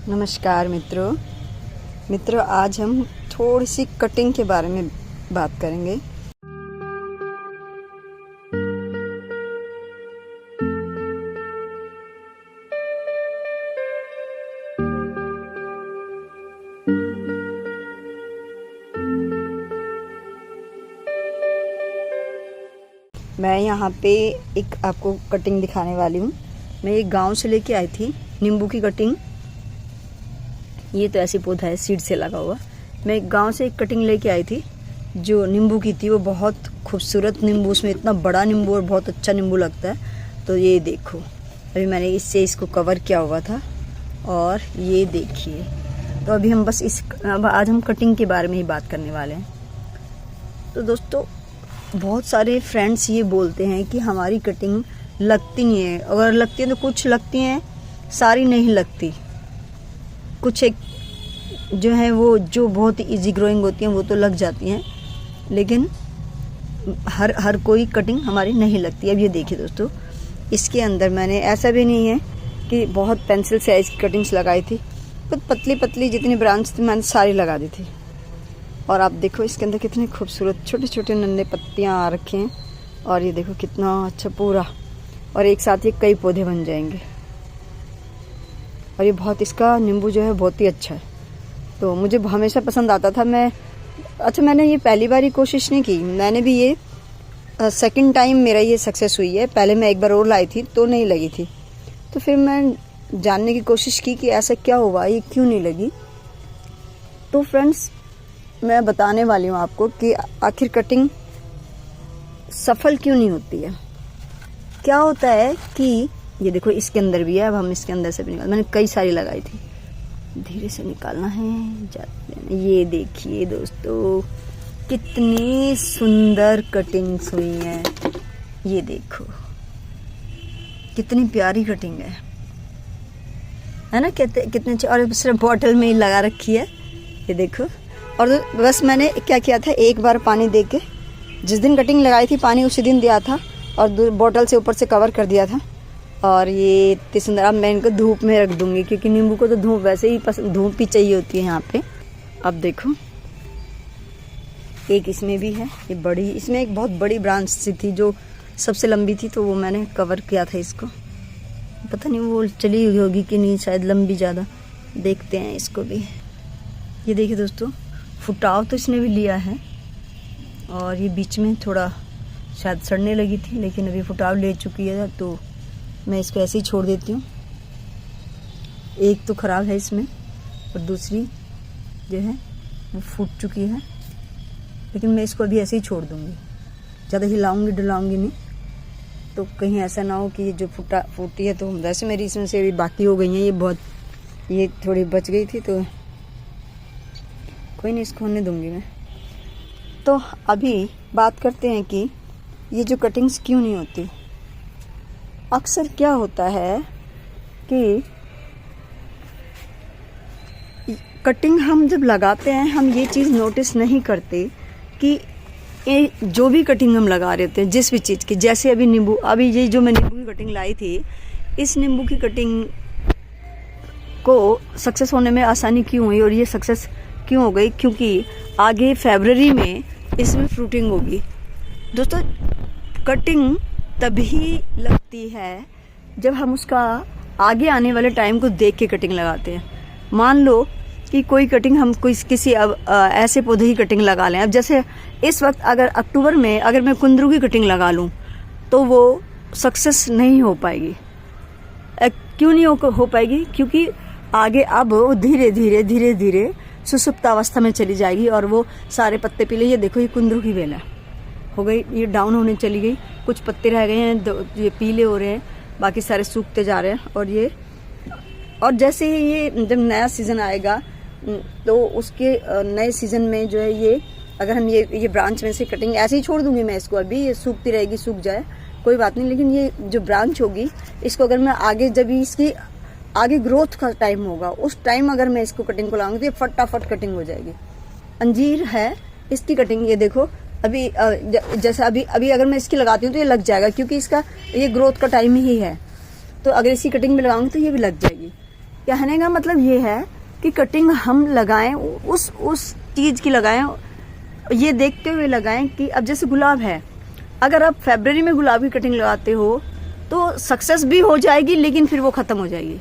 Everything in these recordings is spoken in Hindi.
नमस्कार मित्रों, आज हम थोड़ी सी कटिंग के बारे में बात करेंगे। मैं यहाँ पे एक आपको कटिंग दिखाने वाली हूँ। मैं एक गांव से लेके आई थी नींबू की कटिंग। ये तो ऐसी पौधा है सीड से लगा हुआ। मैं एक गांव से एक कटिंग लेके आई थी जो नींबू की थी। वो बहुत खूबसूरत नींबू, उसमें इतना बड़ा नींबू और बहुत अच्छा नींबू लगता है। तो ये देखो, अभी मैंने इससे इसको कवर किया हुआ था और ये देखिए। तो अभी हम बस आज हम कटिंग के बारे में ही बात करने वाले हैं। तो दोस्तों, बहुत सारे फ्रेंड्स ये बोलते हैं कि हमारी कटिंग लगती नहीं है। अगर लगती है तो कुछ लगती हैं, सारी नहीं लगती। कुछ एक जो है वो जो बहुत इजी ग्रोइंग होती हैं वो तो लग जाती हैं, लेकिन हर कोई कटिंग हमारी नहीं लगती। अब ये देखिए दोस्तों, इसके अंदर मैंने ऐसा भी नहीं है कि बहुत पेंसिल साइज की कटिंग्स लगाई थी। बहुत पतली पतली जितनी ब्रांच थी मैंने सारी लगा दी थी। और आप देखो इसके अंदर कितने खूबसूरत छोटे छोटे नन्हे पत्तियाँ आ रखे हैं। और ये देखो कितना अच्छा पूरा, और एक साथ ये कई पौधे बन जाएंगे। और ये बहुत, इसका नींबू जो है बहुत ही अच्छा है। तो मुझे हमेशा पसंद आता था। मैंने ये पहली बार ही कोशिश नहीं की। मैंने भी ये सेकंड टाइम मेरा ये सक्सेस हुई है। पहले मैं एक बार और लाई थी तो नहीं लगी थी। तो फिर मैं जानने की कोशिश की कि ऐसा क्या हुआ, ये क्यों नहीं लगी। तो फ्रेंड्स, मैं बताने वाली हूँ आपको कि आखिर कटिंग सफल क्यों नहीं होती है। क्या होता है कि ये देखो इसके अंदर भी है। अब हम इसके अंदर से भी मैंने कई सारी लगाई थी। धीरे से निकालना है, जाते। ये देखिए दोस्तों, कितनी सुंदर कटिंग्स हुई हैं। ये देखो कितनी प्यारी कटिंग है ना। कितने अच्छे। और सिर्फ बॉटल में ही लगा रखी है, ये देखो। और बस मैंने क्या किया था, एक बार पानी दे के, जिस दिन कटिंग लगाई थी पानी उसी दिन दिया था और बॉटल से ऊपर से कवर कर दिया था। और ये इतनी सुंदर। अब मैं इनको धूप में रख दूंगी क्योंकि नींबू को तो धूप वैसे ही पसंद, धूप ही चाहिए होती है यहाँ पे। अब देखो एक इसमें भी है, ये बड़ी, इसमें एक बहुत बड़ी ब्रांच सी थी जो सबसे लंबी थी, तो वो मैंने कवर किया था इसको। पता नहीं वो चली हुई होगी कि नहीं, शायद लंबी ज़्यादा। देखते हैं इसको भी। ये देखिए दोस्तों, फुटाव तो इसने भी लिया है। और ये बीच में थोड़ा शायद सड़ने लगी थी, लेकिन अभी फुटाव ले चुकी है। तो मैं इसको ऐसे ही छोड़ देती हूँ। एक तो ख़राब है इसमें और दूसरी जो है वो फूट चुकी है, लेकिन मैं इसको अभी ऐसे ही छोड़ दूँगी। ज़्यादा हिलाऊंगी डलाऊंगी नहीं, तो कहीं ऐसा ना हो कि ये जो फूटी है। तो वैसे मेरी इसमें से भी बाकी हो गई हैं, ये थोड़ी बच गई थी, तो कोई नहीं, इसको होने दूँगी मैं। तो अभी बात करते हैं कि ये जो कटिंग्स क्यों नहीं होती। अक्सर क्या होता है कि कटिंग हम जब लगाते हैं, हम ये चीज़ नोटिस नहीं करते कि ये जो भी कटिंग हम लगा रहे थे जिस भी चीज़ की, जैसे अभी ये जो मैं नींबू की कटिंग लाई थी, इस नींबू की कटिंग को सक्सेस होने में आसानी क्यों हुई और ये सक्सेस क्यों हो गई, क्योंकि आगे फरवरी में इसमें फ्रूटिंग होगी। दोस्तों, कटिंग तभी लगती है जब हम उसका आगे आने वाले टाइम को देख के कटिंग लगाते हैं। मान लो कि कोई कटिंग हम किसी ऐसे पौधे की कटिंग लगा लें। अब जैसे इस वक्त अगर अक्टूबर में अगर मैं कुंदरू की कटिंग लगा लूँ तो वो सक्सेस नहीं हो पाएगी। क्यों नहीं हो पाएगी? क्योंकि आगे अब वो धीरे धीरे सुसुप्तावस्था में चली जाएगी और वो सारे पत्ते पीले। ये देखो, ये कुंदरू की बेल है, हो गई, ये डाउन होने चली गई। कुछ पत्ते रह गए हैं, ये पीले हो रहे हैं, बाकी सारे सूखते जा रहे हैं। और जैसे ही ये जब नया सीज़न आएगा तो उसके नए सीज़न में जो है ये, अगर हम ये ब्रांच में से कटिंग ऐसे ही छोड़ दूंगी मैं इसको, अभी ये सूखती रहेगी, सूख जाए कोई बात नहीं, लेकिन ये जो ब्रांच होगी इसको अगर मैं आगे, जब इसकी आगे ग्रोथ का टाइम होगा उस टाइम अगर मैं इसको कटिंग को लाऊंगी तो ये फटाफट कटिंग हो जाएगी। अंजीर है, इसकी कटिंग ये देखो, अभी जैसा अभी अगर मैं इसकी लगाती हूँ तो ये लग जाएगा, क्योंकि इसका ये ग्रोथ का टाइम ही है। तो अगर इसकी कटिंग में लगाऊंगी तो ये भी लग जाएगी। कहने का मतलब ये है कि कटिंग हम लगाएं उस चीज़ की लगाएं, ये देखते हुए लगाएं कि अब जैसे गुलाब है, अगर आप फरवरी में गुलाब की कटिंग लगाते हो तो सक्सेस भी हो जाएगी, लेकिन फिर वो ख़त्म हो जाएगी।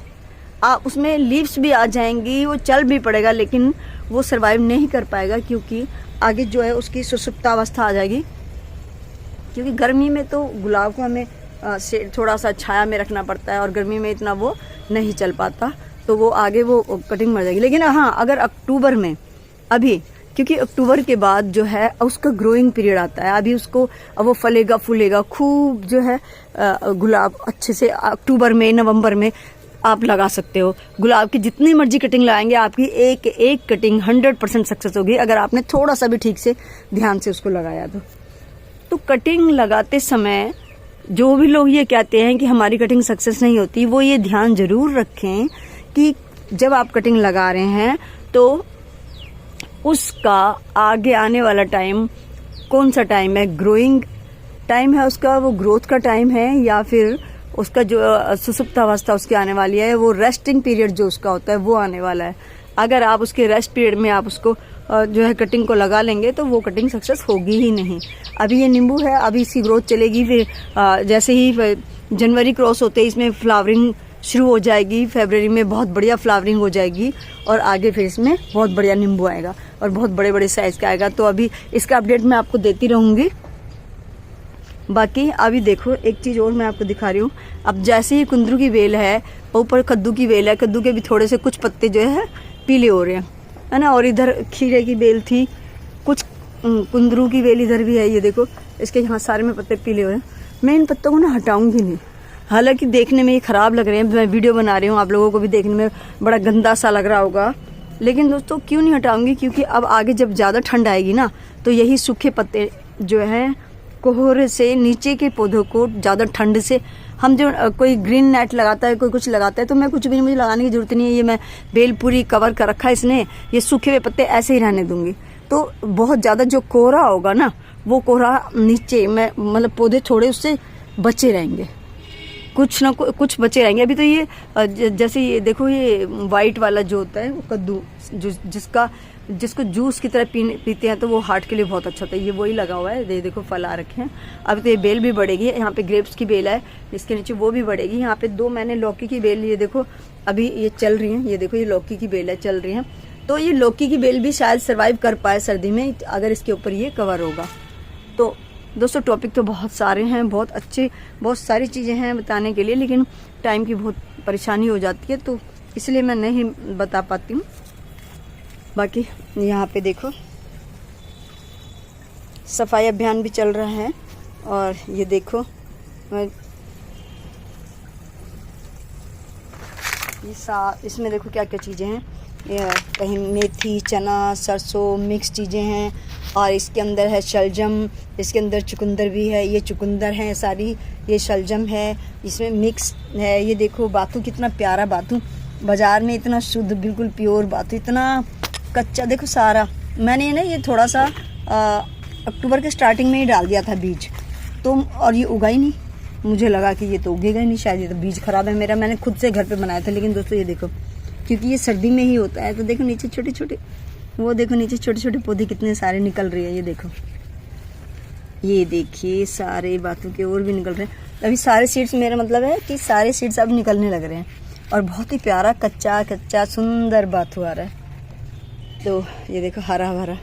आप उसमें लीव्स भी आ जाएंगी, वो चल भी पड़ेगा, लेकिन वो सर्वाइव नहीं कर पाएगा, क्योंकि आगे जो है उसकी सुसुप्तावस्था आ जाएगी। क्योंकि गर्मी में तो गुलाब को हमें थोड़ा सा छाया में रखना पड़ता है, और गर्मी में इतना वो नहीं चल पाता, तो वो आगे वो कटिंग मर जाएगी। लेकिन हाँ, अगर अक्टूबर में अभी, क्योंकि अक्टूबर के बाद जो है उसका ग्रोइंग पीरियड आता है, अभी उसको वो फलेगा फूलेगा खूब जो है गुलाब अच्छे से। अक्टूबर में नवंबर में आप लगा सकते हो गुलाब की जितनी मर्जी कटिंग लगाएंगे, आपकी एक कटिंग 100% सक्सेस होगी, अगर आपने थोड़ा सा भी ठीक से ध्यान से उसको लगाया तो कटिंग लगाते समय जो भी लोग ये कहते हैं कि हमारी कटिंग सक्सेस नहीं होती, वो ये ध्यान जरूर रखें कि जब आप कटिंग लगा रहे हैं तो उसका आगे आने वाला टाइम कौन सा टाइम है, ग्रोइंग टाइम है उसका, वो ग्रोथ का टाइम है, या फिर उसका जो सुसुप्तावस्था उसकी आने वाली है, वो रेस्टिंग पीरियड जो उसका होता है वो आने वाला है। अगर आप उसके रेस्ट पीरियड में आप उसको जो है कटिंग को लगा लेंगे तो वो कटिंग सक्सेस होगी ही नहीं। अभी ये नींबू है, अभी इसकी ग्रोथ चलेगी, फिर जैसे ही जनवरी क्रॉस होते ही इसमें फ्लावरिंग शुरू हो जाएगी, फरवरी में बहुत बढ़िया फ्लावरिंग हो जाएगी, और आगे फिर इसमें बहुत बढ़िया नींबू आएगा और बहुत बड़े बड़े साइज का आएगा। तो अभी इसका अपडेट मैं आपको देती रहूँगी। बाकी अभी देखो एक चीज़ और मैं आपको दिखा रही हूँ। अब जैसे ही कुंदरू की बेल है, ऊपर कद्दू की बेल है, कद्दू के भी थोड़े से कुछ पत्ते जो है पीले हो रहे हैं, है ना, और इधर खीरे की बेल थी, कुछ कुंदरू की बेल इधर भी है, ये देखो इसके यहाँ सारे में पत्ते पीले हो रहे हैं। मैं इन पत्तों को ना हटाऊंगी नहीं, हालांकि देखने में ये ख़राब लग रहे हैं, मैं वीडियो बना रही हूँ, आप लोगों को भी देखने में बड़ा गंदा सा लग रहा होगा, लेकिन दोस्तों क्यों नहीं हटाऊंगी, क्योंकि अब आगे जब ज़्यादा ठंड आएगी ना, तो यही सूखे पत्ते जो हैं कोहरे से नीचे के पौधों को ज़्यादा ठंड से, हम जो कोई ग्रीन नेट लगाता है, कोई कुछ लगाता है, तो मैं कुछ भी नहीं, मुझे लगाने की ज़रूरत नहीं है, ये मैं बेल पूरी कवर कर रखा है इसने, ये सूखे हुए पत्ते ऐसे ही रहने दूंगी। तो बहुत ज़्यादा जो कोहरा होगा ना, वो कोहरा नीचे में मतलब पौधे थोड़े उससे बचे रहेंगे, कुछ ना कुछ बचे रहेंगे। अभी तो ये जैसे ये देखो, ये वाइट वाला जो होता है वो कद्दू, जिसको जूस की तरह पीते हैं, तो वो हार्ट के लिए बहुत अच्छा होता है, ये वही लगा हुआ है। देखो फल आ रखे हैं। अभी तो ये बेल भी बढ़ेगी, यहाँ पे ग्रेप्स की बेल है, इसके नीचे वो भी बढ़ेगी। यहाँ पे दो मैंने लौकी की बेल, ये देखो अभी ये चल रही है, ये देखो ये लौकी की बेल है, चल रही है। तो ये लौकी की बेल भी शायद सर्वाइव कर पाए सर्दी में, अगर इसके ऊपर ये कवर होगा। तो दोस्तों टॉपिक तो बहुत सारे हैं, बहुत अच्छे, बहुत सारी चीज़ें हैं बताने के लिए, लेकिन टाइम की बहुत परेशानी हो जाती है, तो इसलिए मैं नहीं बता पाती हूँ। बाकी यहाँ पे देखो सफाई अभियान भी चल रहा है, और ये देखो इसमें देखो क्या क्या चीज़ें हैं, कहीं मेथी, चना, सरसों मिक्स चीज़ें हैं, और इसके अंदर है शलजम, इसके अंदर चुकंदर भी है, ये चुकंदर हैं सारी, ये शलजम है, इसमें मिक्स है। ये देखो बातू, कितना प्यारा बातू, बाज़ार में इतना शुद्ध बिल्कुल प्योर बातू, इतना कच्चा देखो सारा। मैंने ना ये थोड़ा सा अक्टूबर के स्टार्टिंग में ही डाल दिया था बीज, तो और ये उगा ही नहीं, मुझे लगा कि ये तो उगेगा ही नहीं, शायद ये तो बीज ख़राब है मेरा, मैंने खुद से घर पे बनाया था। लेकिन दोस्तों ये देखो, क्योंकि ये सर्दी में ही होता है, तो देखो नीचे छोटे छोटे, वो देखो नीचे छोटे छोटे पौधे कितने सारे निकल रहे हैं, ये देखो, ये देखिए सारे बातों के और भी निकल रहे हैं। अभी सारे सीड्स, मेरा मतलब है कि सारे सीड्स अब निकलने लग रहे हैं, और बहुत ही प्यारा कच्चा कच्चा सुंदर बातू आ रहा है। तो ये देखो हरा भरा।